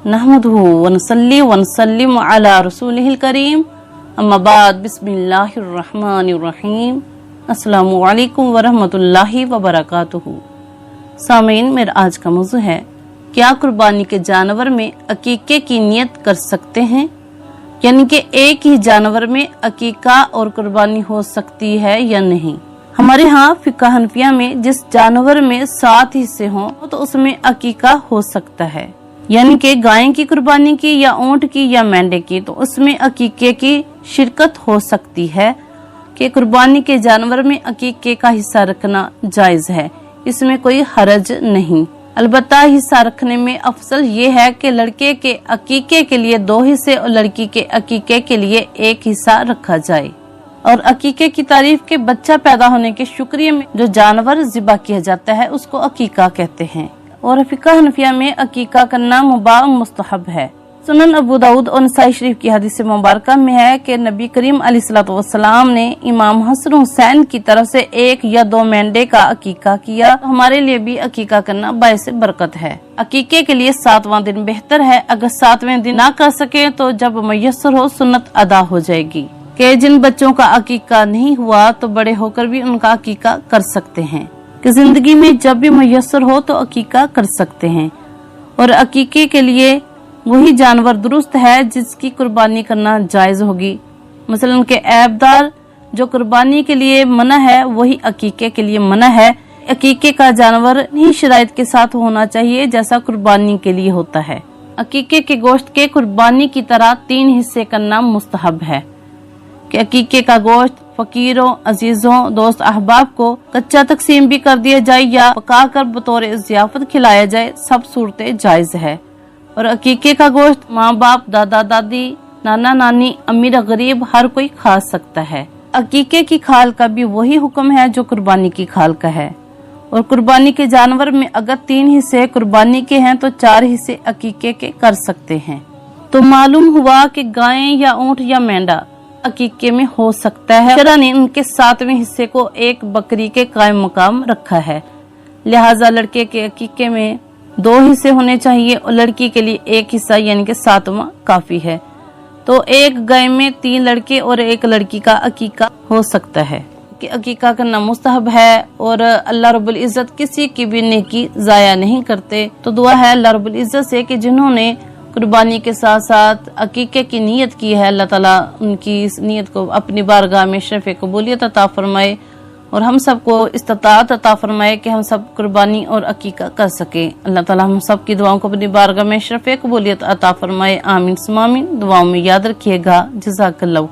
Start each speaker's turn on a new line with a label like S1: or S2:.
S1: नहमदुहु व नसल्ली व नसल्लिमु अला रसूलिहिल करीम, अम्मा बाद, बिस्मिल्लाहिर रहमानिर रहीम। अस्सलामु अलैकुम व रहमतुल्लाहि व बरकातुहू। सामीन, मेरा आज का मौजू है, क्या कुर्बानी के जानवर में अकीके की नियत कर सकते हैं? यानी कि एक ही जानवर में अकीका और कुर्बानी हो सकती है या नहीं। हमारे यहाँ फिक़्ह हनफिया में जिस जानवर में 7 हिस्से हों तो उसमें अकीका हो सकता है। यानी कि गाय की कुर्बानी की या ऊंट की या मेंढे की, तो उसमें अकीके की शिरकत हो सकती है कि कुर्बानी के जानवर में अकीके का हिस्सा रखना जायज है, इसमें कोई हरज नहीं। अलबत्ता हिस्सा रखने में अफसल ये है कि लड़के के अकीके के लिए 2 हिस्से और लड़की के अकीके के लिए 1 हिस्सा रखा जाए। और अकीके की तारीफ के बच्चा पैदा होने के शुक्रिया में जो जानवर ज़िबा किया जाता है उसको अकीका कहते हैं। और फिक़्ह हनफिया में अकीका करना मुबाह मुस्तहब है। सुनन अबू दाऊद और नसाई शरीफ की हदीस मुबारक में है कि नबी करीम अलैहिस्सलातु वस्सलाम ने इमाम हसन हुसैन की तरफ से 1 या 2 मेंढे का अकीका किया। हमारे लिए भी अकीका करना बाइस बरकत है। अकीके के लिए 7वां दिन बेहतर है। अगर 7वें दिन ना कर सके तो जब मयस्सर हो सुन्नत अदा हो जाएगी। कि जिन बच्चों का अकीका नहीं हुआ तो बड़े होकर भी उनका अकीका कर सकते हैं, कि जिंदगी में जब भी मयस्सर हो तो अकीका कर सकते हैं। और अकीके के लिए वही जानवर दुरुस्त है जिसकी कुर्बानी करना जायज होगी। मसलन के ऐबदार जो कुर्बानी के लिए मना है वही अकीके के लिए मना है। अकीके का जानवर इन्हीं शराइत के साथ होना चाहिए जैसा कुर्बानी के लिए होता है। अकीके के गोश्त के कुर्बानी की तरह 3 हिस्से करना मुस्तहब है कि अकीके का गोश्त फकीरों, अजीजों, दोस्त अहबाब को कच्चा तकसीम भी कर दिया जाए या पकाकर बतौर ज़ियाफत खिलाया जाए, सब सूरतें जायज है। और अकीके का गोश्त माँ बाप, दादा दादी, नाना नानी, अमीर गरीब हर कोई खा सकता है। अकीके की खाल का भी वही हुक्म है जो कुर्बानी की खाल का है। और कुर्बानी के जानवर में अगर 3 हिस्से कुर्बानी के हैं तो 4 हिस्से अकीके के कर सकते हैं। तो मालूम हुआ कि गाय या ऊँट या मेंढा अकीके में हो सकता है। शरा ने उनके 7वें हिस्से को एक बकरी के कायम मकाम रखा है। लिहाजा लड़के के अकीके में 2 हिस्से होने चाहिए और लड़की के लिए 1 हिस्सा यानी कि 7वां काफी है। तो एक गाय में 3 लड़के और 1 लड़की का अकीका हो सकता है कि अकीका करना मुस्तहब है। और अल्लाह रब्बुल इज्जत किसी की भी नेकी जाया नहीं करते। तो दुआ है अल्लाह रब्बुल इज्जत से कि जिन्होंने कुर्बानी के साथ साथ अकीके की नियत की है, अल्लाह ताला उनकी इस नियत को अपनी बारगाह में शरफ़ कबूलियत अता फरमाए और हम सबको इस्तिताअत अता फरमाए कि हम सब कुर्बानी और अकीका कर सके। अल्लाह ताला हम सब की दुआओं को अपनी बारगाह में शरफ़ कबूलियत अता फरमाए। आमीन सुम्मा आमीन। दुआओं में याद रखिएगा। जज़ाकल्लाहु।